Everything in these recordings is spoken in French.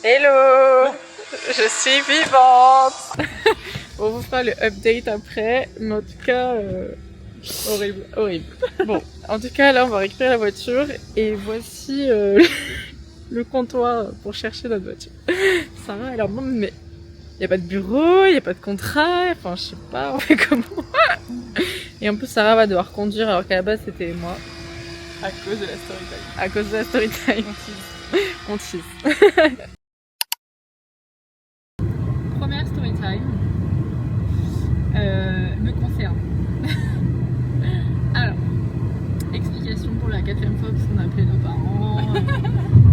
Hello, je suis vivante. On vous fera le update après, mais en tout cas, horrible, horrible. Bon, en tout cas, là, on va récupérer la voiture et voici le comptoir pour chercher notre voiture. Sarah, elle est en mode, mais il n'y a pas de bureau, il n'y a pas de contrat, enfin, je sais pas, on fait comment. Et en plus, Sarah va devoir conduire alors qu'à la base, c'était moi. À cause de la story time. À cause de la story time. On tease. Première story time me concerne. Alors, explication pour la 4ème fois parce qu'on a appelé nos parents,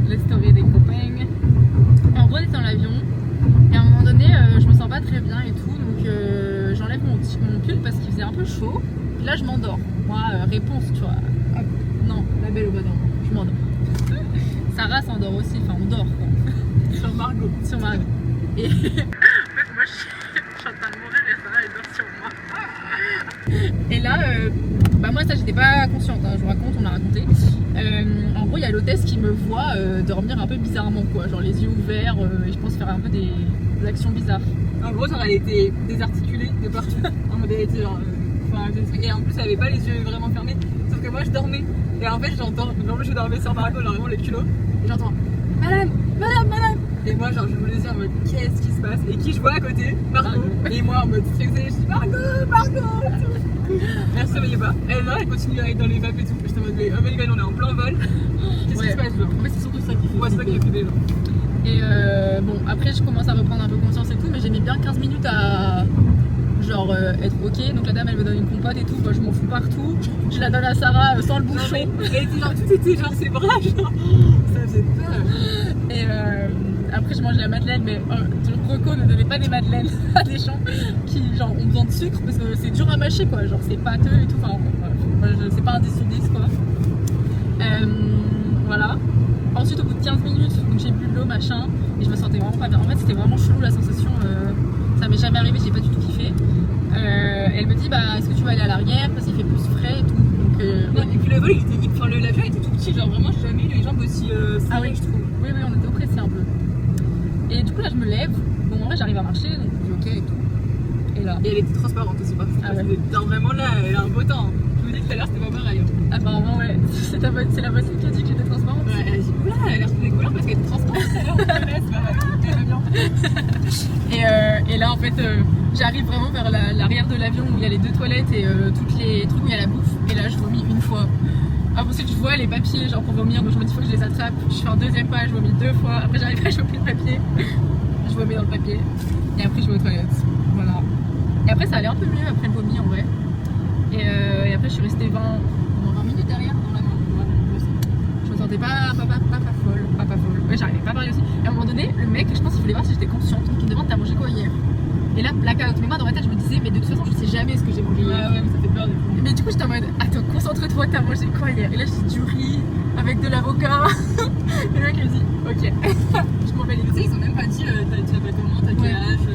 les stories des copains. En gros, on est dans l'avion et à un moment donné, je me sens pas très bien et tout, donc j'enlève mon pull parce qu'il faisait un peu chaud. Puis là, je m'endors. Moi, réponse, tu vois. Non, la belle au bois dormant, je m'endors. Sarah s'endort aussi, enfin on dort quoi. Sur Margot. Sur Margot. Et en fait, moi je suis en train de mourir et Sarah elle dort sur moi. Et là, bah moi ça j'étais pas consciente, hein, je vous raconte, on l'a raconté. En gros, il y a l'hôtesse qui me voit dormir un peu bizarrement quoi, genre les yeux ouverts et je pense faire un peu des actions bizarres. En gros, genre elle était désarticulée de partout. En mode elle était genre. Et en plus, elle avait pas les yeux vraiment fermés. Sauf que moi je dormais. Et en fait, j'entends. Normalement, je dormais sur Margot, genre vraiment les culots. Et j'entends Madame, Madame, Madame. Et moi, genre, je me laissais en mode qu'est-ce qui se passe. Et qui je vois à côté Margot. Et moi en mode stressée, je dis Margot, Margot. Elle se réveillait pas. Elle là, elle continue à être dans les vapes et tout. J'étais en mode oh my god, on est en plein vol. Qu'est-ce qui se passe genre? En fait, c'est surtout ça qui fait. Ouais, c'est ça qui a fait genre. Et bon, après, je commence à reprendre un peu conscience et tout, mais j'ai mis bien 15 minutes à. Genre être ok, donc la dame elle me donne une compote et tout, moi je m'en fous partout, je la donne à Sarah sans le bouchon. Elle était genre, tout était genre ses bras, genre, ça faisait peur. Et après je mange la madeleine, mais Rocco ne donnait pas des madeleines à des gens qui genre ont besoin de sucre parce que c'est dur à mâcher quoi, genre c'est pâteux et tout, enfin c'est pas un 10 sur 10 quoi. Voilà. Ensuite au bout de 15 minutes, donc j'ai bu de l'eau machin, et je me sentais vraiment pas bien. En fait c'était vraiment chelou la sensation, ça m'est jamais arrivé, j'ai pas du tout kiffé. Elle me dit bah est-ce que tu vas aller à l'arrière parce qu'il fait plus frais et tout. Donc, ouais. Et puis le vol il était, enfin l'avion était tout petit, genre vraiment j'ai jamais eu les jambes aussi ah oui, je trouve. Oui on était oppressés un peu. Et du coup là je me lève, bon en vrai j'arrive à marcher, donc je dis ok et tout. Et là. Et elle était transparente aussi parce que genre vraiment là elle a un beau temps. Je me dis que tout à l'heure c'était pas pareil. Apparemment ouais, c'est la voisine qui a dit que j'étais transparente. Ouais, elle a dit oula elle a l'air des couleurs parce qu'elle est transparente. Et là en fait j'arrive vraiment vers l'arrière de l'avion où il y a les deux toilettes et toutes les trucs où il y a la bouffe, et là je vomis une fois. Après ensuite je vois les papiers genre pour vomir, donc je me dis faut que je les attrape, je fais un deuxième pas, je vomis 2 fois, après j'arrive pas, je choper le papier, je vomis dans le papier et après je vais aux toilettes, voilà. Et après ça allait un peu mieux après le vomi en vrai, et après je suis restée 20 minutes derrière dans la main. Je me sentais pas folle, ouais j'arrivais pas à parler aussi. Et à un moment donné le mec, je pense qu'il voulait voir si j'étais consciente, donc il me demande t'as mangé quoi hier. Et là, blackout. Mais moi, dans ma tête, je me disais, mais de toute façon, je sais jamais ce que j'ai mangé hier. Ouais, mais ça fait peur. Mais du coup, j'étais en mode, attends, concentre-toi, t'as mangé quoi hier? Et là, j'ai du riz avec de l'avocat. Et le mec, il me dit, ok. Je m'en vais les. Tu sais, ils ont même pas dit, tu t'appelles comment, t'as quel âge,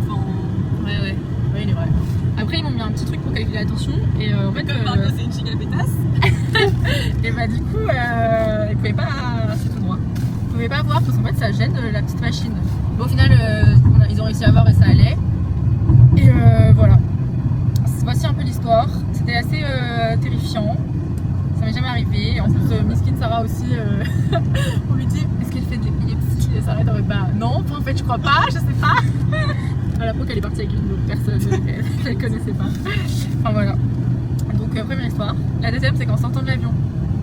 enfin. Ouais, il est vrai. Après, ils m'ont mis un petit truc pour calculer la tension. Et en fait. Comme Margot, c'est une giga pétasse. Et bah, du coup, ils pouvaient pas. C'est tout droit. Ils pouvaient pas voir parce qu'en fait, ça gêne la petite machine. Bon, au final, ils ont réussi à voir et ça allait. Et voilà, voici un peu l'histoire. C'était assez terrifiant, ça m'est jamais arrivé. En plus, Miskin Sarah aussi, on lui dit est-ce qu'elle fait de l'épilepsie? Et Sarah est en mode bah non, en fait je crois pas, je sais pas. À la fois qu'elle est partie avec une autre personne qu'elle connaissait pas. Enfin voilà, donc première histoire. La deuxième, c'est qu'en sortant de l'avion,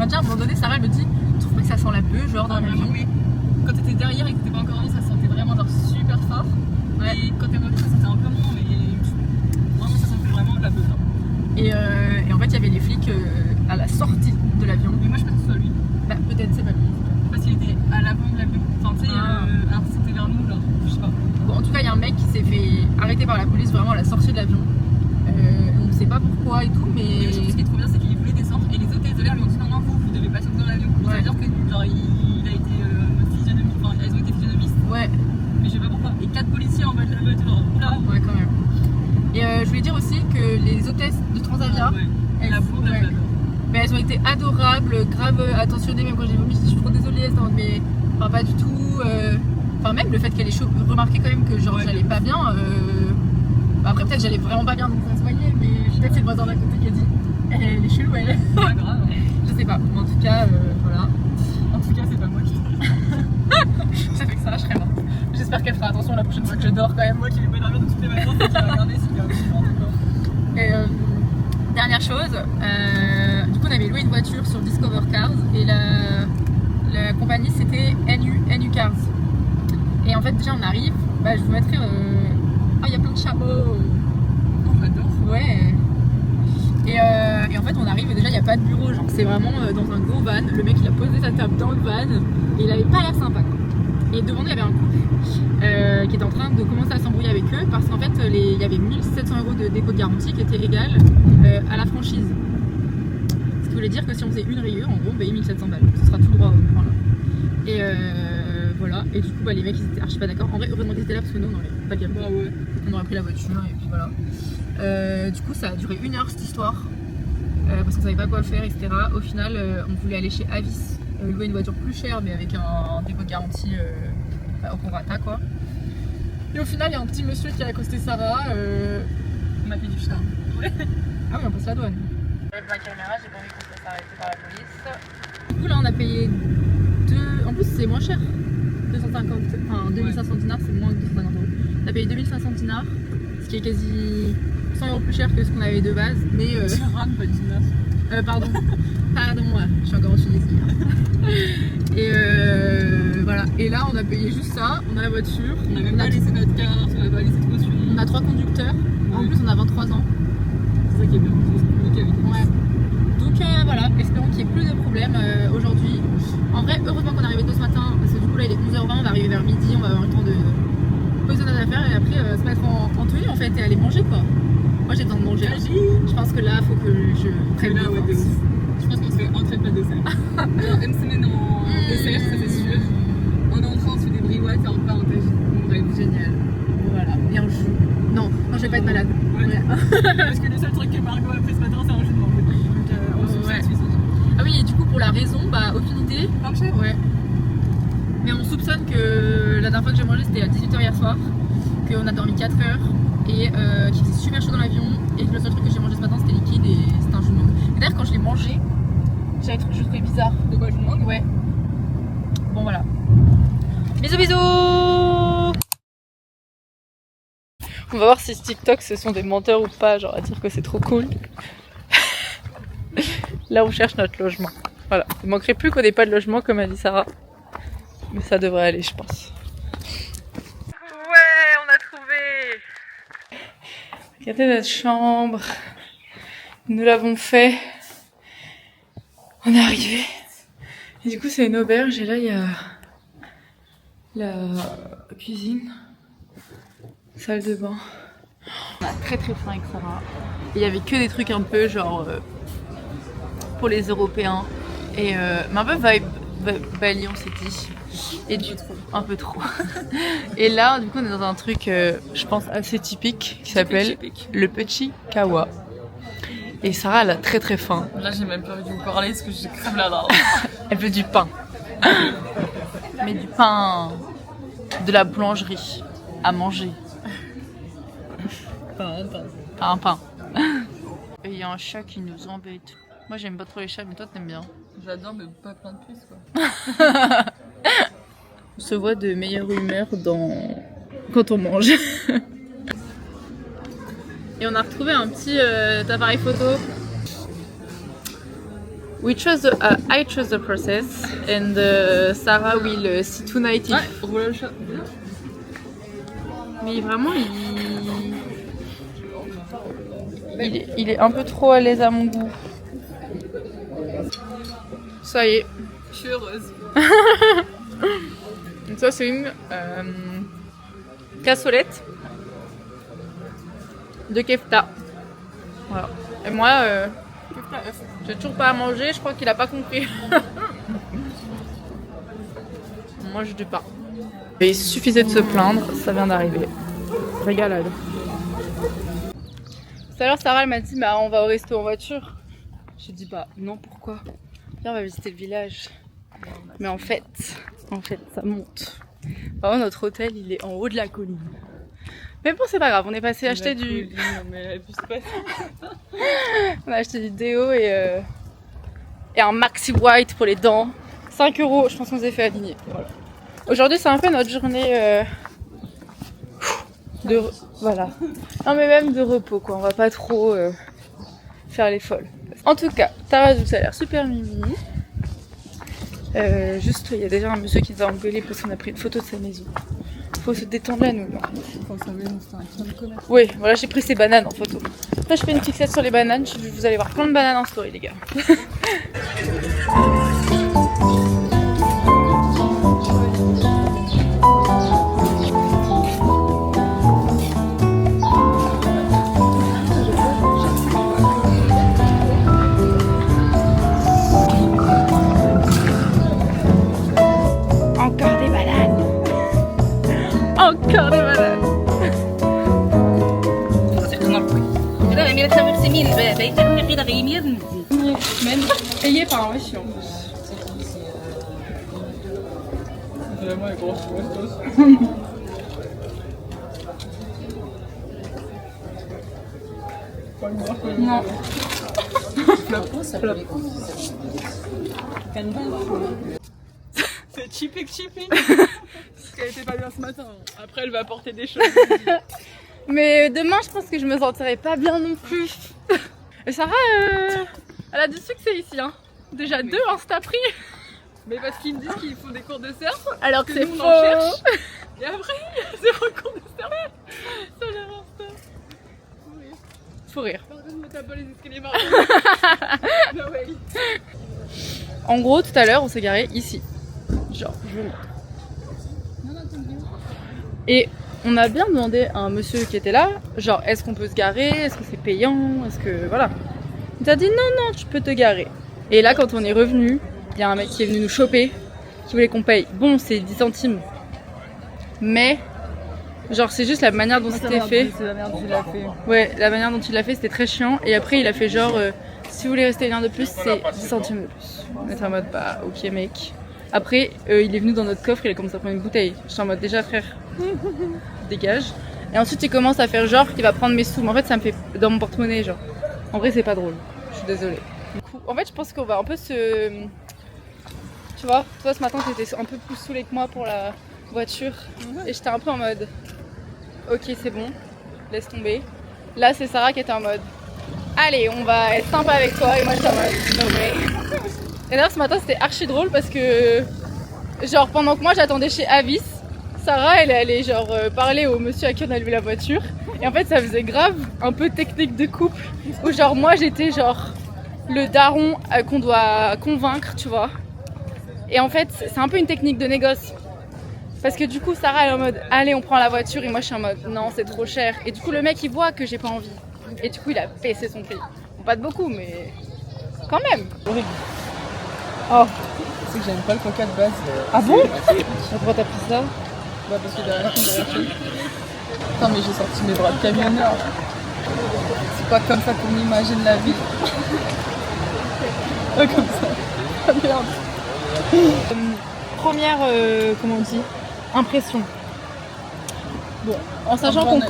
déjà à un moment donné, Sarah elle me dit tu trouves pas que ça sent la bœuf genre dans l'avion? Oui. Quand t'étais derrière et que t'étais pas encore en ça sentait vraiment genre super fort. Ouais. Et quand t'es revenu, ça sentait un peu moins, mais vraiment ça sentait vraiment la bœuf. Et en fait, il y avait les flics à la sortie de l'avion. Mais moi je pense que ce soit lui. Bah, peut-être, c'est pas lui. Parce qu'il était à l'avant de l'avion. Enfin, tu sais, alors c'était vers nous, genre, je sais pas. Bon, en tout cas, il y a un mec qui s'est fait arrêter par la police vraiment à la sortie de l'avion. On ne sait pas pourquoi et tout, mais. Et ce qui est trop bien, c'est qu'il voulait descendre et les hôtesses de l'air lui ont dit non, vous devez pas sortir de l'avion. Ouais. Ça veut dire que, genre, il a été physionomiste, enfin, elles ont été physionomistes. Ouais. Mais je sais pas pourquoi. Et 4 policiers en bas de la voiture, là. Ouais, quand même. Et je voulais dire aussi que les hôtesses de Transavia, elles ont été adorables, grave attentionnées, même quand j'ai vomi, je suis trop désolée, mais enfin, pas du tout. Enfin même le fait qu'elle ait remarqué quand même que genre j'allais pas bien. Après peut-être j'allais vraiment pas bien donc ça se voyait, mais peut-être c'est le voisin d'à côté qui a dit elle est chelou elle. Pas grave. Je sais pas, mais en tout cas voilà. En tout cas c'est pas moi qui. Ça fait que ça je serais morte. J'espère qu'elle fera attention la prochaine fois que je dors quand même. Moi qui vais pas dormir de toutes les vacances, et qui va regarder s'il y a un petit vent encore. Et dernière chose, du coup on avait loué une voiture sur Discover Cars et la compagnie c'était NU Cars. Et en fait déjà on arrive, bah, je vous mettrai... Ah il y a plein de chameaux. Oh j'adore. Ouais. Et en fait on arrive et déjà il n'y a pas de bureau, genre c'est vraiment dans un gros van. Le mec il a posé sa table dans le van et il avait pas l'air sympa quoi. Et devant nous il y avait un couple qui était en train de commencer à s'embrouiller avec eux parce qu'en fait il y avait 1700 € de dépôt de garantie qui était égal à la franchise. Ce qui voulait dire que si on faisait une rayure, en gros on payait 1700 balles. Ce sera tout droit au point là. Et voilà, et du coup bah, les mecs ils étaient archi pas d'accord. En vrai heureusement qu'ils étaient là parce que nous on aurait pas bien pris. Ouais. On aurait pris la voiture et puis voilà. Du coup ça a duré 1 heure cette histoire parce qu'on savait pas quoi faire etc. Au final on voulait aller chez Avis louer une voiture plus chère mais avec un dépôt de garantie au prorata quoi. Et au final il y a un petit monsieur qui a accosté Sarah. On m'a fait du charme. Ouais. Ah oui on passe la douane. Avec ma caméra j'ai pas envie qu'on se fasse arrêter par la police. Du coup là on a payé 2... En plus c'est moins cher. 250, enfin 2500 dinars c'est moins de 250 €. On a payé 2500 dinars, ce qui est quasi 100 € plus cher que ce qu'on avait de base. Mais Dirham, pas dinars. pardon, ouais, je suis encore en Tunisie. Et voilà, et là on a payé juste ça, on a la voiture. On a même pas laissé notre carte, on a pas laissé de caution. On a 3 conducteurs, en plus on a 23 ans. C'est ça qui est bien, c'est compliqué avec Ouais. Donc voilà, espérons qu'il n'y ait plus de problèmes aujourd'hui. En vrai, heureusement qu'on est arrivé tôt ce matin, parce que du coup là il est 11h20, on va arriver vers midi, on va avoir le temps de poser nos affaires et après se mettre en tenue en fait et aller manger quoi. Moi j'ai besoin de manger. Je pense que là faut que je prenne là, ouais, je pense qu'on se fait un très plat de dessert. Genre une semaine en dessert, ça c'est sûr. En entrant, on se fait des briouettes et en repas en tagine. Bref, génial. Voilà. Et un jus. Non, je vais pas être malade. Ouais. Parce que le seul truc que Margot a fait ce matin, c'est un jus de mangue. Donc on se fait suicide. Ah oui, et du coup pour la raison, bah aucune idée. Marché. Ouais. Mais on soupçonne que la dernière fois que j'ai mangé c'était à 18h hier soir, qu'on a dormi 4 heures et qu'il faisait super chaud dans l'avion et que le seul truc que j'ai mangé ce matin c'était liquide et c'était un jus de mangue. Et d'ailleurs quand je l'ai mangé, j'avais trouvé je trouvais bizarre. De quoi, jus de mangue? Ouais. Bon voilà. Bisous bisous. On va voir si TikTok ce sont des menteurs ou pas, genre à dire que c'est trop cool. Là on cherche notre logement. Voilà, il manquerait plus qu'on n'ait pas de logement comme a dit Sarah. Mais ça devrait aller je pense. Ouais, on a trouvé. Regardez notre chambre. Nous l'avons fait. On est arrivé. Et du coup c'est une auberge et là il y a la cuisine. Salle de bain. On a très très faim avec Sarah. Il y avait que des trucs un peu genre pour les Européens et mais un peu vibe Bali on s'est dit. Et un peu trop. Et là du coup on est dans un truc je pense assez typique qui s'appelle le Petit Kawa. Et Sarah elle a très très faim. Là j'ai même pas envie de vous parler parce que j'ai crème la langue. Elle veut du pain. Mais du pain de la boulangerie à manger. Un pain. Et il y a un chat qui nous embête. Moi j'aime pas trop les chats mais toi t'aimes bien. J'adore mais pas plein de puces quoi. On se voit de meilleure humeur quand on mange. Et on a retrouvé un petit appareil photo. I chose the process and Sarah will see tonight. Ouais, voilà le chat. Mais vraiment il est un peu trop à l'aise à mon goût. Ça y est. Je suis heureuse. Donc ça c'est une cassolette de kefta. Voilà. Et moi j'ai toujours pas à manger, je crois qu'il a pas compris. On mange du pain. Et il suffisait de se plaindre, ça vient d'arriver. Régalade. Tout à l'heure Sarah elle m'a dit bah on va au resto en voiture. J'ai dit bah non pourquoi. Viens on va visiter le village. Mais en fait ça monte. Vraiment, notre hôtel, il est en haut de la colline. Mais bon, c'est pas grave, on est passé acheter du... On a acheté du déo et un maxi white pour les dents. 5 €, je pense qu'on s'est fait aligner. Voilà. Aujourd'hui, c'est un peu notre journée voilà. Non, mais même de repos, quoi. On va pas trop faire les folles. En tout cas, Taradou, ça a l'air super mimi. Juste, il y a déjà un monsieur qui nous a engueulé parce qu'on a pris une photo de sa maison. Faut se détendre là, nous. Oui, voilà, j'ai pris ces bananes en photo. Là, je fais une fixette sur les bananes. Vous allez voir plein de bananes en story, les gars. Encore des bananes. Encore des bananes. Payé par un monsieur en plus. Vraiment les grosses Non. C'est cheaping. Parce qu'elle était pas bien ce matin. Après, elle va apporter des choses. Mais demain, je pense que je me sentirai pas bien non plus. Et Sarah, elle a du succès ici, hein. Déjà 2 Insta pris. Mais parce qu'ils me disent qu'ils font des cours de surf. Alors que c'est nous, on faux. en cherche. Et après, zéro cours de surf. Ça leur Insta. Faut rire. Pardon, me tape pas les escaliers marrons. No way. En gros, tout à l'heure, on s'est garé ici. Genre, je vous montre. Et on a bien demandé à un monsieur qui était là, genre, est-ce qu'on peut se garer? Est-ce que c'est payant? Est-ce que... Voilà. Il t'a dit non, tu peux te garer. Et là, quand on est revenu, il y a un mec qui est venu nous choper, qui voulait qu'on paye. Bon, c'est 10 centimes. Mais, genre, c'est juste la manière dont c'était fait. C'est la merde qu'il a fait. Ouais, la manière dont il l'a fait, c'était très chiant. Et après, il a fait genre, si vous voulez rester une heure de plus, c'est 10 centimes de plus. On était en mode, bah, ok, mec. Après, il est venu dans notre coffre, il a commencé à prendre une bouteille. J'étais en mode, déjà, frère, dégage. Et ensuite, il commence à faire genre qu'il va prendre mes sous. Mais en fait, ça me fait dans mon porte-monnaie, genre. En vrai, c'est pas drôle. Je suis désolée. Du coup, en fait, je pense qu'on va un peu se... Tu vois, toi, ce matin, t'étais un peu plus saoulée que moi pour la voiture. Et j'étais un peu en mode, ok, c'est bon, laisse tomber. Là, c'est Sarah qui était en mode, allez, on va être sympa avec toi. Et moi, j'étais en mode, ok. Et d'ailleurs, ce matin, c'était archi drôle parce que, genre, pendant que moi, j'attendais chez Avis, Sarah, elle est allée, genre, parler au monsieur à qui on a loué la voiture. Et en fait, ça faisait grave un peu technique de couple. Où, genre, moi, j'étais, genre, le daron qu'on doit convaincre, tu vois. Et en fait, c'est un peu une technique de négoce. Parce que du coup, Sarah, elle est en mode, allez, on prend la voiture. Et moi, je suis en mode, non, c'est trop cher. Et du coup, le mec, il voit que j'ai pas envie. Et du coup, il a baissé son prix. Bon, pas de beaucoup, mais quand même. Horrible. Oh. C'est que j'aime pas le coca de base. Ah bon? Pourquoi t'as pris ça? Bah parce que derrière chez. Putain mais j'ai sorti mes bras de camionneur. C'est pas comme ça qu'on imagine la vie. Pas comme ça. Ah merde. Première, comment on dit, impression. Bon, en sachant qu'on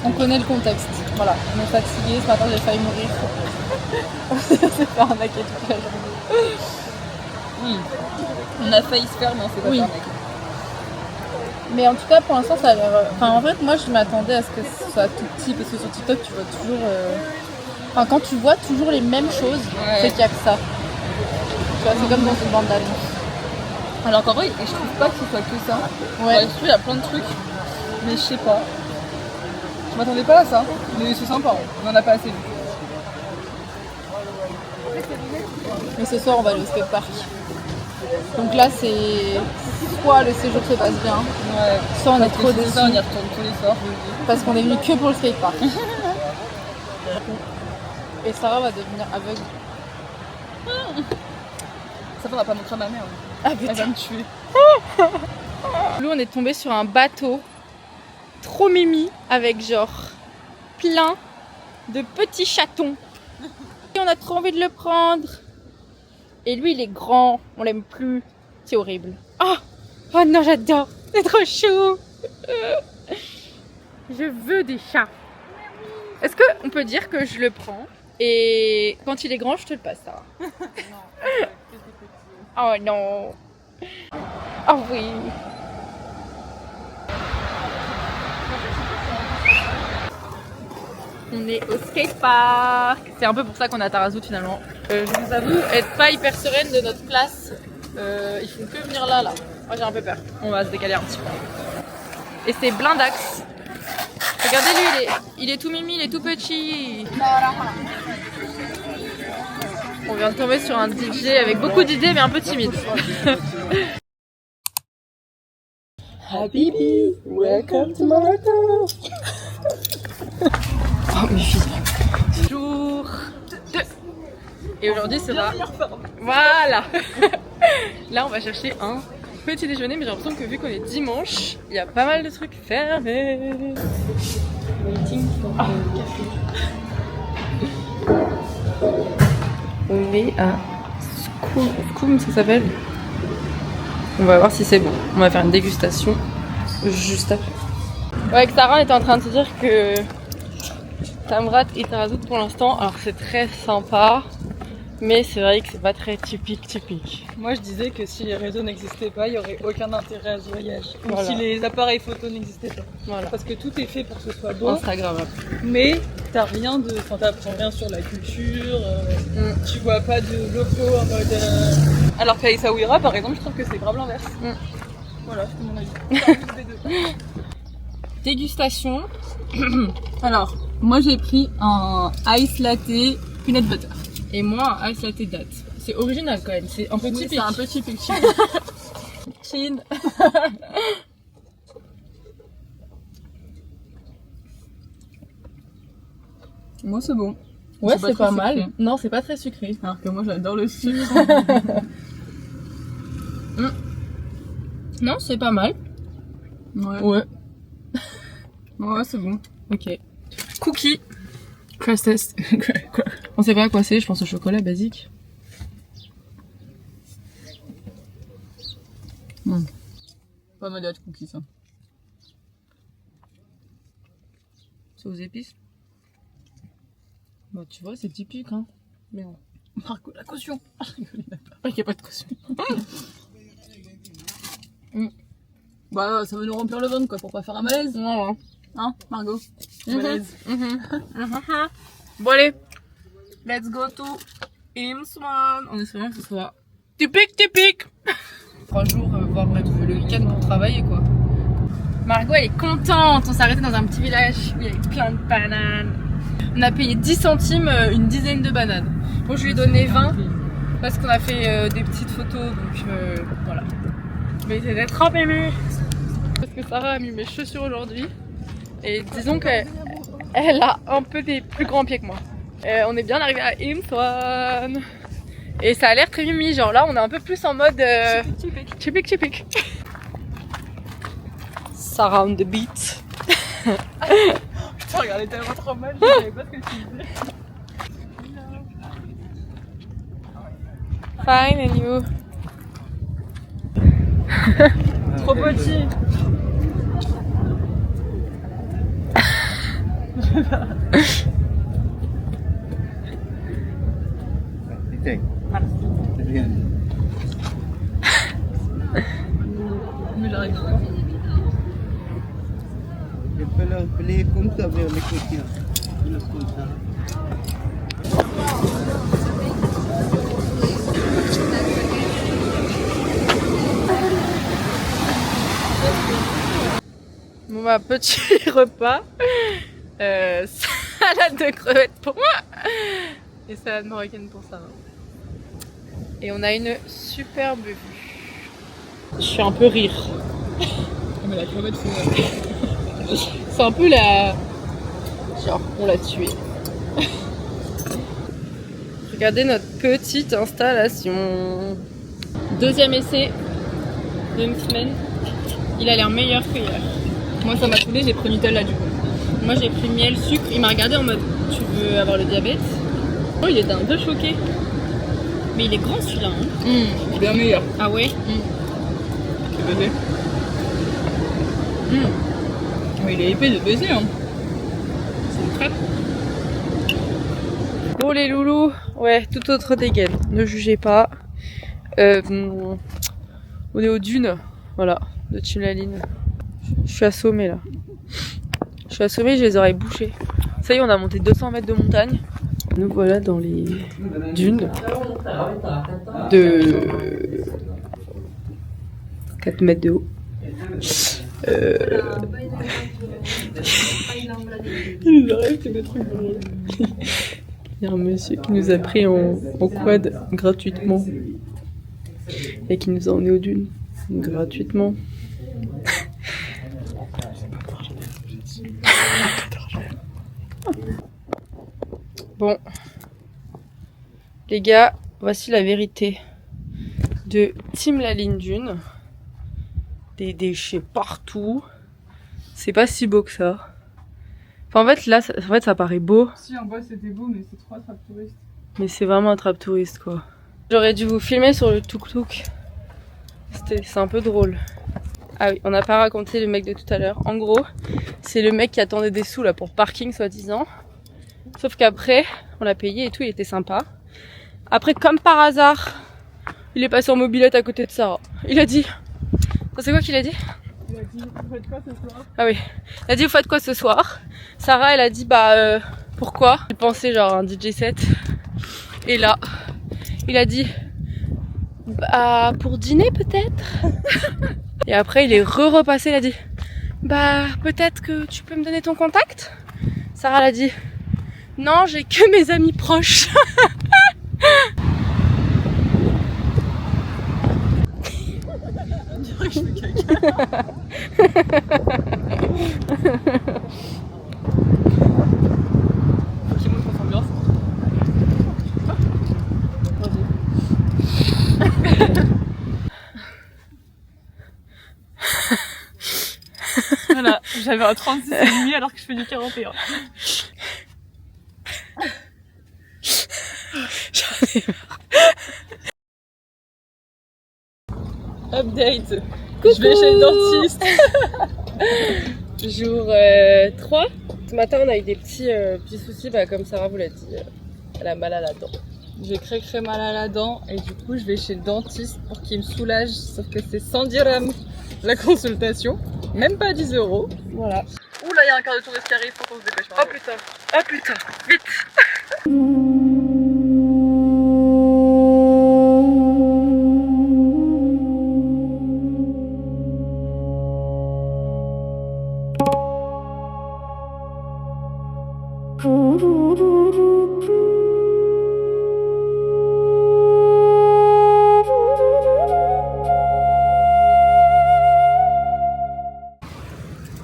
on connaît le contexte. Voilà, on est fatigué, ce matin j'ai failli mourir. On s'est fait arnaquer toute la journée. Oui. On a failli se faire mais on s'est pas fait arnaquer. Mais en tout cas, pour l'instant, ça a l'air... Enfin, en fait, moi, je m'attendais à ce que ce soit tout petit, parce que sur TikTok, tu vois toujours... Enfin, quand tu vois toujours les mêmes choses, c'est qu'il y a que ça. Tu vois, c'est comme dans une bande d'annonces. Alors qu'en vrai, je trouve pas que ce soit que ça. Ouais. Je trouve qu'il y a plein de trucs, mais je sais pas. Je m'attendais pas à ça, mais c'est sympa, on en a pas assez vu. Mais ce soir, on va aller au skatepark. Donc là, c'est soit le séjour se passe bien, soit on est trop déçus. On y retourne tous les soirs. Parce qu'on est venu que pour le skatepark. Et Sarah va devenir aveugle. Ça va, on va pas montrer à ma mère. Ah Elle va putain. me tuer. Nous, on est tombé sur un bateau trop mimi avec genre plein de petits chatons. Et on a trop envie de le prendre. Et lui, il est grand, on l'aime plus. C'est horrible. Oh, oh non, j'adore. C'est trop chou. Je veux des chats. Est-ce qu'on peut dire que je le prends et quand il est grand, je te le passe, ça? Oh non. Oh oui. On est au skatepark. C'est un peu pour ça qu'on est à Tarazout finalement. Je vous avoue être pas hyper sereine de notre place. Ils font que venir là. Moi j'ai un peu peur. On va se décaler un petit peu. Et c'est blindax. Regardez-lui, il est tout mimi, il est tout petit. On vient de tomber sur un DJ avec beaucoup d'idées mais un peu timide. Habibi, welcome to Morocco. Oh mes filles. Jour 2. Et aujourd'hui sera... Voilà. Là on va chercher un petit déjeuner, mais j'ai l'impression que vu qu'on est dimanche, il y a pas mal de trucs fermés. Ah. On est à Skoum, ça s'appelle. On va voir si c'est bon. On va faire une dégustation juste après. Ouais, avec Sarah, on était en train de se dire que Tamrat et Tarazout pour l'instant, alors c'est très sympa, mais c'est vrai que c'est pas très typique. Moi je disais que si les réseaux n'existaient pas, il n'y aurait aucun intérêt à ce voyage. Ou Voilà. si les appareils photo n'existaient pas. Voilà. Parce que tout est fait pour que ce soit beau, Instagram. mais t'apprends rien sur la culture, tu vois pas de locaux en mode... Alors qu'à Essaouira par exemple, je trouve que c'est grave l'inverse. Voilà, c'est mon avis. Dégustation. Alors, moi j'ai pris un ice latte peanut butter. Et moi, un ice latte date. C'est original quand même, c'est un peu typique. C'est un peu typique. Chin. Moi c'est bon. Ouais, C'est c'est pas pas très mal. sucré. Non, c'est pas très sucré. Alors que moi j'adore le sucre. Non, c'est pas mal. Ouais. Ouais. Ouais, c'est bon. Ok. Cookie. Crash test. Quoi? On sait pas à quoi c'est, je pense au chocolat basique. Pas mal de cookies ça. C'est aux épices. Bah, tu vois, c'est typique, hein. Merde. Marco, la caution. Il n'y a pas de caution. Bah ça veut nous remplir le ventre quoi, pour pas faire un malaise. Ouais. Hein, Margot? Mhm. Malaise. Bon, allez. Let's go to Imswan. On espère que ce soit typique. 3 jours, voire même le week-end pour travailler, quoi. Margot, elle est contente. On s'est arrêté dans un petit village où il y avait plein de bananes. On a payé 10 centimes une dizaine de bananes. Bon, je lui ai donné 20 parce qu'on a fait des petites photos, donc voilà. Mais c'était trop aimé. Parce que Sarah a mis mes chaussures aujourd'hui. Et disons qu'elle a un peu des plus grands pieds que moi. On est bien arrivé à Imswan. Et ça a l'air très mimi, genre là on est un peu plus en mode typique. Sarah on the beat. Putain, regardez tellement trop mal, je savais pas ce que tu disais. Fine and you. Trop petit. Mais j'arrive pas. Je peux leur appeler comme ça vers les côtés. Comme ça. Bon bah petit repas. Salade de crevettes pour moi. Et salade marocaine pour Sarah. Et on a une superbe vue. Je suis un peu rire. Mais la crevette C'est un peu la... Genre, on l'a tué. Regardez notre petite installation. Deuxième essai d'une semaine. Il a l'air meilleur que hier. Moi ça m'a saoulé, j'ai pris Nutella du coup. Moi j'ai pris miel, sucre. Il m'a regardé en mode tu veux avoir le diabète? Oh, il était un peu choqué. Mais il est grand celui-là. Hein. Bien meilleur. Ah ouais? Tu veux dire? Mais il est épais de baiser, hein. C'est une crêpe. Bon les loulous, ouais, tout autre dégaine, ne jugez pas. On est aux dunes, voilà, de Timlaline. Je suis assommée là. Je suis assommée, j'ai les oreilles bouchées. Ça y est, on a monté 200 mètres de montagne. Nous voilà dans les dunes de 4 mètres de haut. Il nous arrive que des trucs drôles. Il y a un monsieur qui nous a pris en quad gratuitement et qui nous a emmenés aux dunes gratuitement. Bon, les gars, voici la vérité de Timlaline Dune. Des déchets partout. C'est pas si beau que ça. Enfin, en fait, là, ça paraît beau. Si, en bas c'était beau, mais c'est trop attrape touriste. Mais c'est vraiment un trap touriste, quoi. J'aurais dû vous filmer sur le tuk-tuk. C'est un peu drôle. Ah oui, on n'a pas raconté le mec de tout à l'heure. En gros, c'est le mec qui attendait des sous là pour parking, soi-disant. Sauf qu'après, on l'a payé et tout, il était sympa. Après, comme par hasard, il est passé en mobilette à côté de Sarah. Il a dit... C'est quoi qu'il a dit? Il a dit, vous faites quoi ce soir? Ah oui. Il a dit, vous faites quoi ce soir? Sarah, elle a dit, bah, pourquoi? Il pensait genre un DJ set. Et là, il a dit, bah, pour dîner peut-être? Et après, il est repassé, il a dit, bah, peut-être que tu peux me donner ton contact? Sarah, elle a dit, non, j'ai que mes amis proches. Je fais caca. Faut qu'il monte son ambiance. Voilà, j'avais un 36,5 alors que je fais du 41. J'en ai marre. Update. Je vais chez le dentiste. Jour 3. Ce matin, on a eu des petits soucis, bah, comme Sarah vous l'a dit. Elle a mal à la dent. J'ai très mal à la dent et du coup je vais chez le dentiste pour qu'il me soulage, sauf que c'est 100 dirhams la consultation, même pas 10 €. Voilà. Ouh là il y a un quart de touriste qui arrive, faut qu'on se dépêche. Oh putain, oh putain, vite.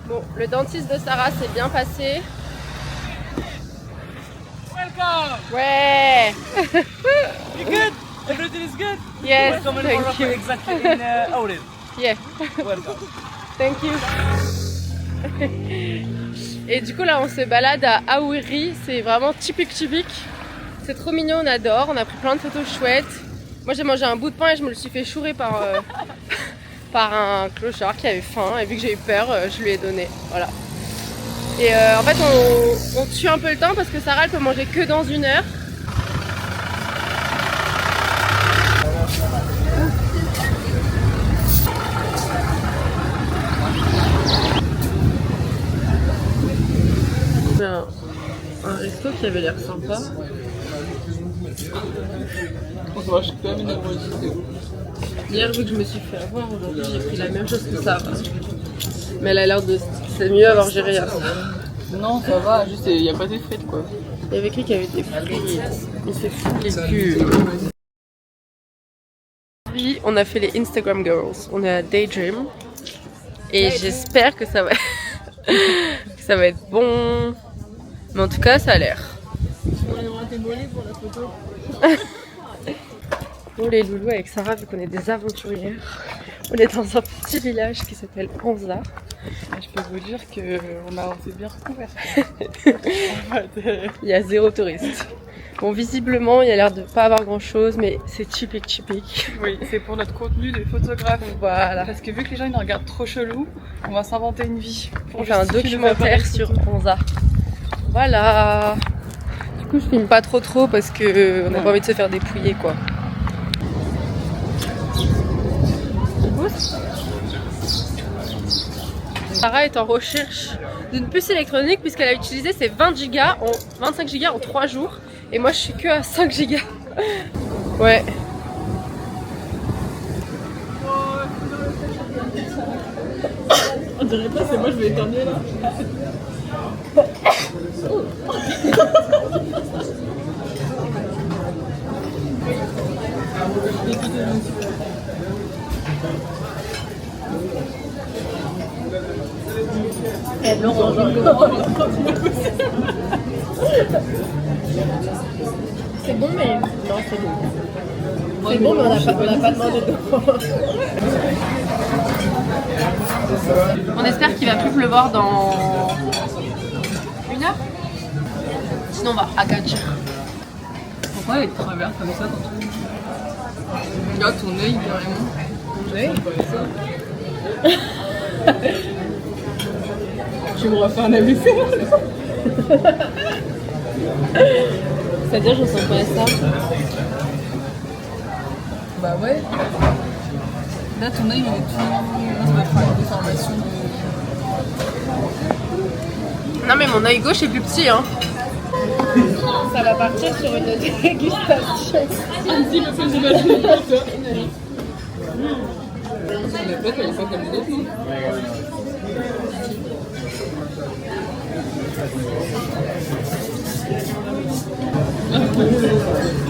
Bon, le dentiste de Sarah s'est bien passé. Welcome! Ouais. You good? Everything is good? Yes, Welcome in thank Morocco, you. exactly in Awlid. Yeah, Welcome. thank you. Et du coup là on se balade à Aouiri, c'est vraiment typique. C'est trop mignon, on adore, on a pris plein de photos chouettes. Moi j'ai mangé un bout de pain et je me le suis fait chourer par, par un clochard qui avait faim et vu que j'ai eu peur, je lui ai donné. Voilà. Et en fait on tue un peu le temps parce que Sarah elle peut manger que dans 1 heure. Un resto qui avait l'air sympa. Moi je suis quand même une nervosité. Hier, vu que je me suis fait avoir, aujourd'hui j'ai pris la même chose que ça. Mais elle a l'air de... C'est mieux avoir géré hier. Non ça va, juste il n'y a pas des frites quoi. Il y avait qui avait des frites. Il s'est foutu les culs. Puis on a fait les Instagram Girls. On est à Daydream. Et j'espère que ça va... que ça va être bon. Mais en tout cas, ça a l'air. Pour la photo. Bon les loulous, avec Sarah, vu qu'on est des aventurières, on est dans un petit village qui s'appelle Anza. Je peux vous dire qu'on s'est bien recouvert. Il y a 0 touriste. Bon, visiblement, il y a l'air de pas avoir grand chose, mais c'est typique. Oui, c'est pour notre contenu de photographe. Voilà. Parce que vu que les gens ils nous regardent trop chelou, on va s'inventer une vie. On fait un documentaire sur Anza. Voilà. Du coup, je filme pas trop parce que on a pas envie de se faire dépouiller, quoi. Sarah est en recherche d'une puce électronique puisqu'elle a utilisé ses 25 Go en 3 jours. Et moi, je suis que à 5 Go. Ouais. On dirait pas, c'est moi, je vais éternuer là. C'est bon, mais. Non, c'est bon. C'est bon, mais on n'a pas demandé de. On espère qu'il va plus pleuvoir dans 1 heure. Sinon, on va à Agadir. Pourquoi elle traverse comme ça quand tu... Regarde ton œil carrément. Ton œil. Tu me refais un AVC. C'est-à-dire, je sens pas ça. Bah ouais. Là ton œil il est tout... Ça va faire une déformation de... Non, mais mon œil gauche est plus petit, hein. Ça va partir sur une dégustation. Un petit peu plus d'imagination que toi. La plate elle est pas comme les autres, non?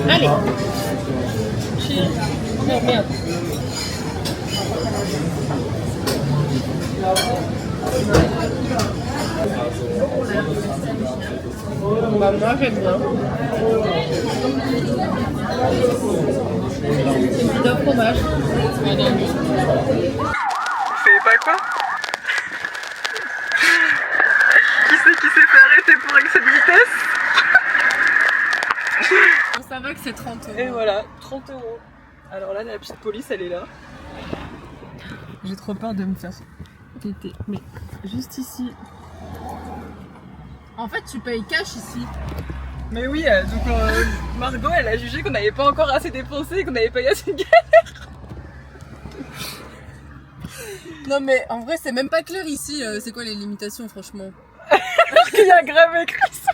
Allez. Cheers. Non, merde. Bah, moi j'aime bien. C'est une pizza au fromage. C'est pas quoi? Qui c'est qui s'est fait arrêter pour excès de vitesse? Ça va que c'est 30 €. Et voilà, 30 €. Alors là, la petite police, elle est là. J'ai trop peur de me faire péter. Mais juste ici. En fait, tu payes cash ici. Mais oui, donc Margot, elle a jugé qu'on n'avait pas encore assez dépensé et qu'on n'avait pas eu assez de galère. Non, mais en vrai, c'est même pas clair ici. C'est quoi les limitations, franchement? Parce qu'il y a grave écrit ça.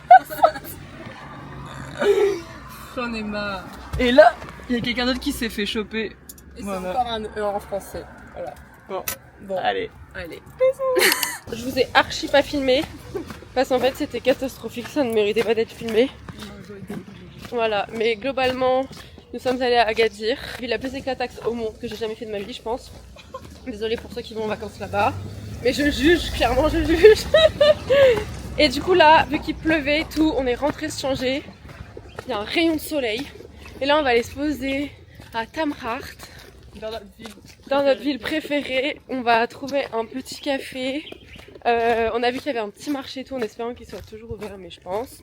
J'en ai marre. Et là, il y a quelqu'un d'autre qui s'est fait choper. Et Voilà. c'est encore un E en français. Voilà. Bon, allez. Je vous ai archi pas filmé parce qu'en fait c'était catastrophique, ça ne méritait pas d'être filmé. Voilà, mais globalement nous sommes allés à Agadir, ville la plus éclataxe au monde que j'ai jamais fait de ma vie, je pense. Désolée pour ceux qui vont en vacances là-bas, mais je juge, clairement je juge. Et du coup là, vu qu'il pleuvait et tout, on est rentré se changer. Il y a un rayon de soleil et là on va aller se poser à Tamraght. Dans notre ville préférée, on va trouver un petit café. On a vu qu'il y avait un petit marché et tout, en espérant qu'il soit toujours ouvert, mais je pense.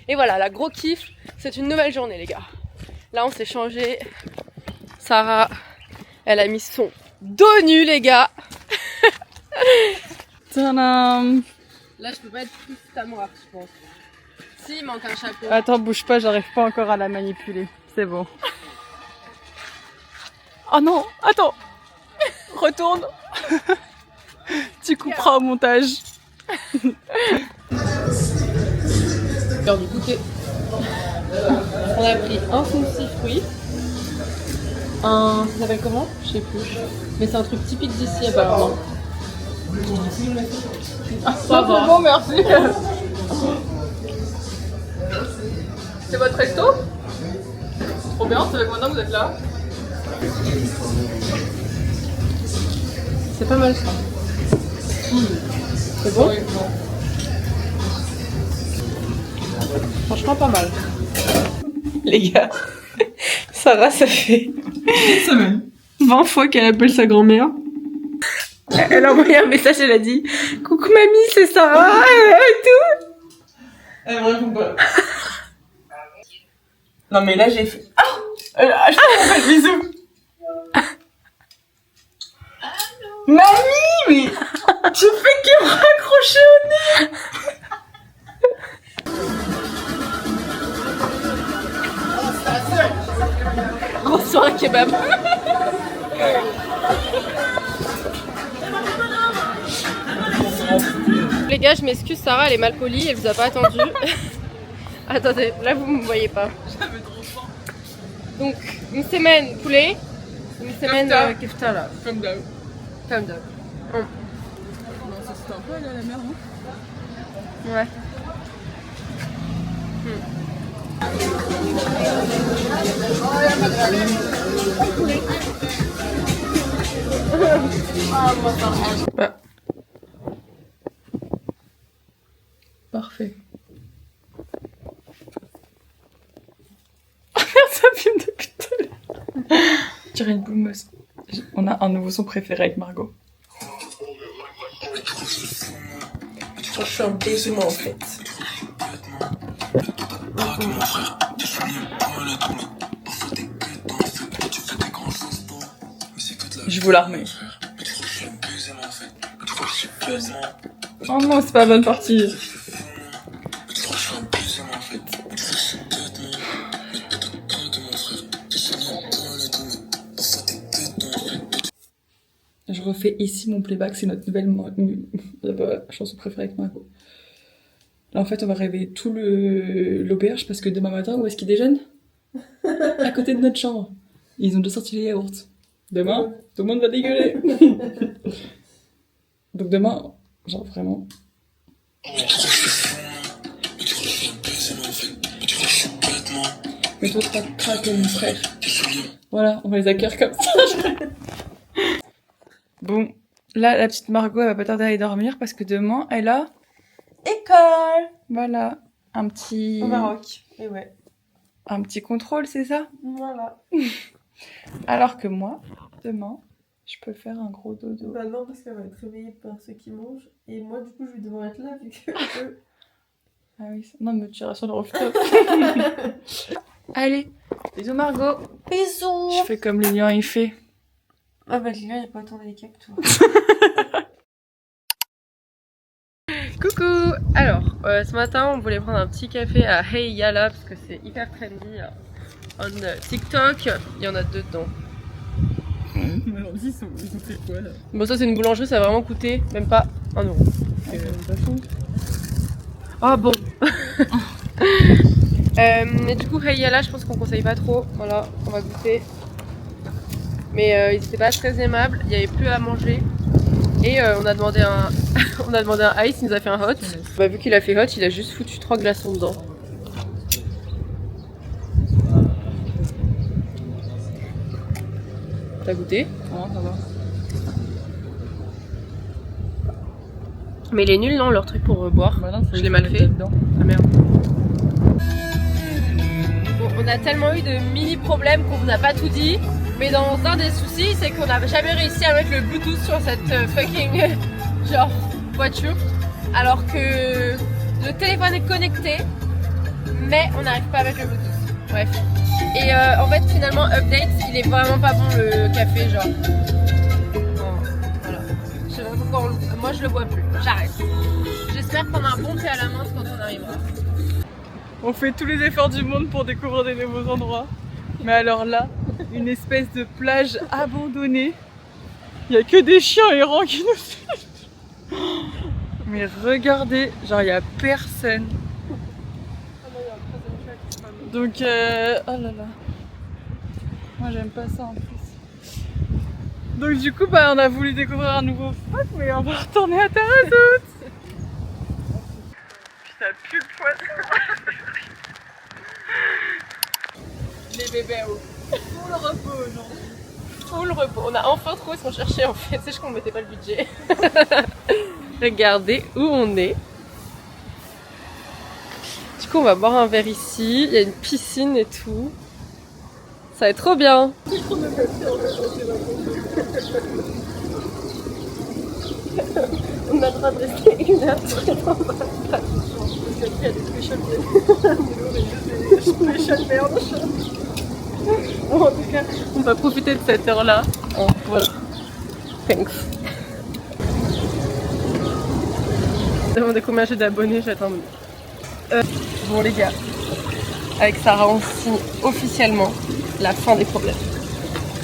Et voilà, la gros kiff, c'est une nouvelle journée, les gars. Là, on s'est changé. Sarah, elle a mis son dos nu, les gars. Tadam. Là, je peux pas être plus Tamraght, je pense. Si, il manque un chapeau. Attends, bouge pas, j'arrive pas encore à la manipuler. C'est bon. Oh non, attends. Retourne. Tu couperas au montage. L'heure du goûter. On a pris un smoothie fruits. Ça s'appelle comment? Je sais plus. Mais c'est un truc typique d'ici apparemment. Ça va. Bon, merci. C'est votre resto? Trop bien, ça fait combien de temps que vous êtes là? C'est pas mal ça. C'est bon? Oui, bon. Franchement pas mal. Les gars, Sarah, ça fait 20 fois qu'elle appelle sa grand-mère. Elle a envoyé un message, elle a dit « Coucou mamie, c'est Sarah !» et tout. Elle me répond pas. Non mais là j'ai fait... Ah je te fais le bisou. Mamie, mais tu fais que me raccrocher au nez. Grosse soirée kebab. Les gars, je m'excuse, Sarah, elle est mal polie, elle vous a pas attendu. Attendez, là vous me voyez pas. Donc, une semaine poulet, une semaine kefta là. Comme d'hab. Comme d'hab. Non, ça c'était un peu aller à la mer, non? Ouais. Bah. Parfait. Ça filme depuis tout à l'heure. Je dirais une boumeuse. On a un nouveau son préféré avec Margot. Je suis un baiser moi en fait. Je vous la remets. Oh non, c'est pas la bonne partie. Je refais ici mon playback, c'est notre nouvelle chanson préférée avec Margot. Là en fait on va réveiller tout l'auberge parce que demain matin où est-ce qu'ils déjeunent? À côté de notre chambre. Ils ont déjà sorti les yaourts. Demain, tout le monde va dégueuler. Donc demain, genre vraiment... Mais toi tu vas craquer mon frère. Voilà, on va les accueillir comme ça. Bon, là la petite Margot elle va pas tarder à aller dormir parce que demain elle a... École. Voilà, un petit... Au Maroc. Et ouais. Un petit contrôle, c'est ça? Voilà. Alors que moi, demain, je peux faire un gros dodo. Bah non, parce qu'elle va être réveillée par ceux qui mangent. Et moi, du coup, je vais devoir être là, vu que eux... Ah oui, non, mais tu rassures le rooftop. Allez, bisous Margot. Bisous. Je fais comme le lion il fait. Ah bah, le lion, il a pas autant délicat que toi. Coucou. Alors, ce matin, on voulait prendre un petit café à Hey Yala, parce que c'est hyper trendy. On TikTok, il y en a deux dedans. Mais alors, ils ont fait quoi là? Bon, ça, c'est une boulangerie, ça a vraiment coûté même pas 1 euro. Ah bon. Mais du coup, Hey Yala, je pense qu'on conseille pas trop. Voilà, on va goûter. Mais ils étaient pas très aimables, il y avait plus à manger. Et on a demandé un on a demandé un ice, il nous a fait un hot. Bah, vu qu'il a fait hot, il a juste foutu 3 glaçons dedans. T'as goûté? Non, ça va. Mais il est nul, non, leur truc pour boire? Bah non, je l'ai mal fait. Ah merde. Bon, on a tellement eu de mini problèmes qu'on vous a pas tout dit. Mais dans un des soucis, c'est qu'on n'a jamais réussi à mettre le Bluetooth sur cette fucking genre voiture. Alors que le téléphone est connecté, mais on n'arrive pas à mettre le Bluetooth. Bref. Et en fait, finalement, update, il est vraiment pas bon le café, genre. Voilà. Je sais pas pourquoi moi je le bois plus. J'arrête. J'espère qu'on a un bon thé à la menthe quand on arrivera. On fait tous les efforts du monde pour découvrir des nouveaux endroits. Mais alors là, une espèce de plage abandonnée. Il n'y a que des chiens errants qui nous suivent. Mais regardez, genre il n'y a personne. Donc, oh là là. Moi j'aime pas ça en plus. Donc du coup, bah, on a voulu découvrir un nouveau spot, mais on va retourner à Tarazout. Ça pue le poisson. Les bébés à eau. Full repos aujourd'hui. Full repos. On a enfin trouvé ce qu'on cherchait en fait. C'est juste qu'on mettait pas le budget. Regardez où on est. Du coup, on va boire un verre ici. Il y a une piscine et tout. Ça va être trop bien. On a train de rester 1 heure dans un plat. Parce qu'après, il y a des special merde. Bon, en tout cas, on va profiter de cette heure-là. Voilà. Thanks. Demandez combien j'ai d'abonnés, j'attends. Bon les gars, avec Sarah on signe officiellement la fin des problèmes.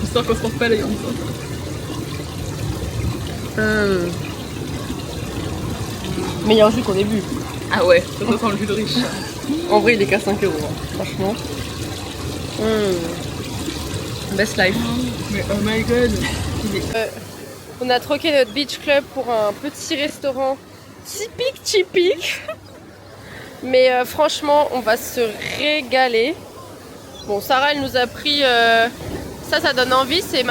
J'espère qu'on se trompe pas les gars. Meilleur jus qu'on ait bu. Ah ouais, ça sent le jus de riche. En vrai il est qu'à 5 €, hein, franchement. Best life. Mais oh my god. On a troqué notre beach club pour un petit restaurant typique. Mais franchement, on va se régaler. Bon, Sarah, elle nous a pris... ça donne envie, c'est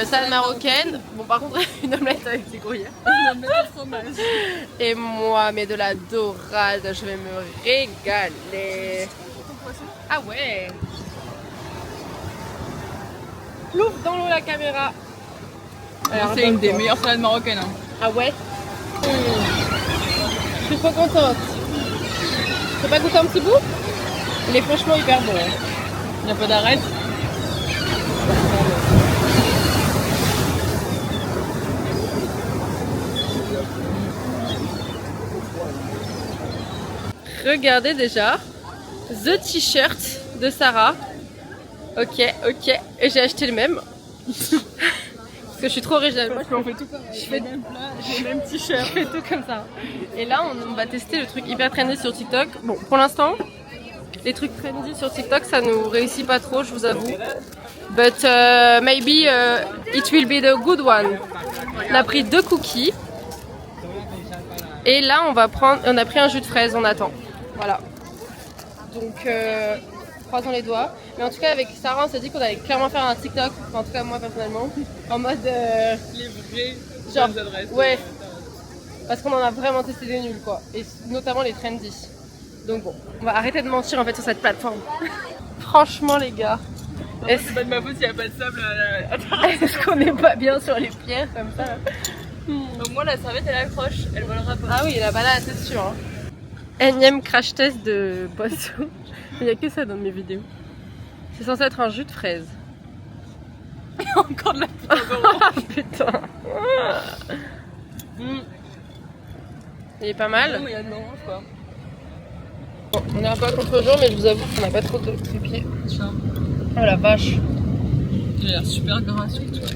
salade marocaine. Bon, par contre, une omelette avec des gruyères. Une omelette au fromage. Et moi, mais de la dorade, je vais me régaler. Ah ouais. Plouf dans l'eau la caméra. C'est une des meilleures salades marocaines. Hein. Ah ouais. Je suis trop contente. Tu peux pas goûter un petit bout? Il est franchement hyper bon. Il n'y a pas d'arrêt. Regardez déjà the t-shirt de Sarah. Ok. Et j'ai acheté le même. Parce que je suis trop originale. Moi, On fait tout pareil. je fais le même plat, j'ai le même t-shirt. Je fais tout comme ça. Et là, on va tester le truc hyper trendy sur TikTok. Bon, pour l'instant, les trucs trendy sur TikTok, ça nous réussit pas trop, je vous avoue. But maybe it will be the good one. On a pris 2 cookies. Et là, on a pris un jus de fraise, on attend. Voilà. Donc, croisons les doigts. Mais en tout cas, avec Sarah, on s'est dit qu'on allait clairement faire un TikTok. Enfin, en tout cas, moi personnellement. En mode. Les vraies genre, bonnes adresses. Ouais. Parce qu'on en a vraiment testé des nuls, quoi. Et notamment les trendy. Donc bon, on va arrêter de mentir en fait sur cette plateforme. Franchement, les gars. C'est pas de ma faute s'il n'y a pas de sable à Est-ce qu'on n'est pas bien sur les pierres comme ça? Au moins la serviette elle accroche, elle volera pas. Ah oui, la banane, c'est sûr. Hein. Énième crash test de boisson. Il n'y a que ça dans mes vidéos. C'est censé être un jus de fraise. Encore de la putain Ah putain. Il est pas mal. Non mais il y a de l'orange quoi. Bon, on est un peu à contre-jour, mais je vous avoue qu'on n'a pas trop de pieds. Tiens. Oh la vache. Il a l'air super gras sur toi.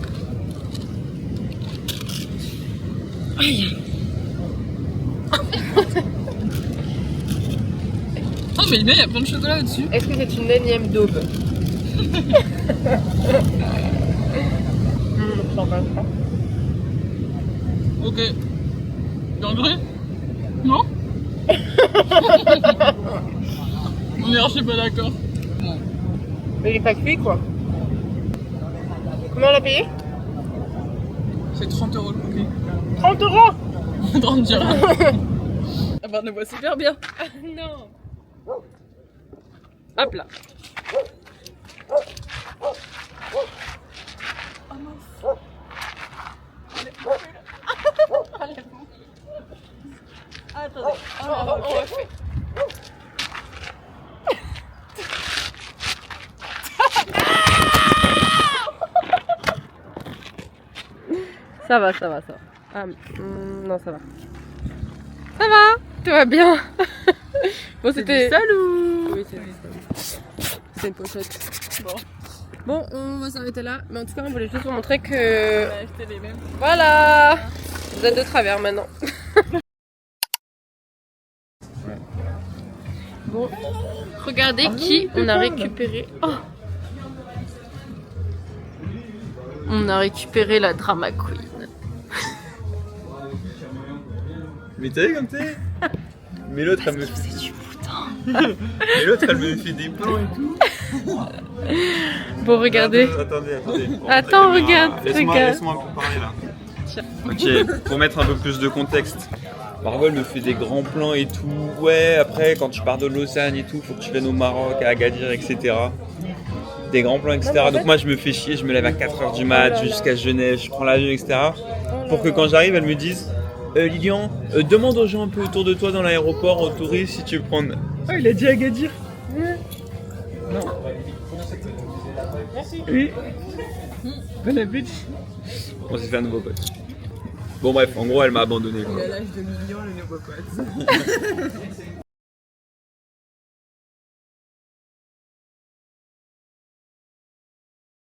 Aïe. Oh mais bien, il y a plein de chocolat au-dessus. Est-ce que c'est une énième daube? Ok. D'André? Non? On est archi pas d'accord. Mais il est pas cuit quoi. Combien on l'a payé? C'est 30 € le cookie. 30 €. 30 dirhams. Ah bah on le voit super bien. Ah non. Hop là. Attendez. On refait. Ça va. Ah, non, ça va. Ça va, tout va bien. Bon, c'était. Salut. Oui, c'est une pochette. Bon, on va s'arrêter là. Mais en tout cas, on voulait juste vous montrer que. On a acheté les mêmes. Voilà. Vous êtes de travers maintenant. Bon, regardez qui on a récupéré. Oh. On a récupéré la drama queen. Mais t'as vu comme t'es? Mais l'autre elle me fait du putain. Mais l'autre elle me fait des plans et tout. Bon, regardez. Attendez. Attends, regarde. Laisse-moi un peu parler là. Ok, pour mettre un peu plus de contexte. Margot me fait des grands plans et tout. Ouais, après quand tu pars de Lausanne et tout, faut que tu viennes au Maroc, à Agadir, etc. Des grands plans, etc. Donc moi je me fais chier, je me lève à 4h du mat jusqu'à Genève, je prends l'avion, etc. Pour que quand j'arrive, elle me dise Lilian, demande aux gens un peu autour de toi dans l'aéroport, aux touristes, si tu veux prendre. Ah, il a dit Agadir. Non. Oui. Bon appétit. On s'est fait un nouveau pote. Bon bref, en gros elle m'a abandonné. Il a l'âge de Lilian, le nouveau pote.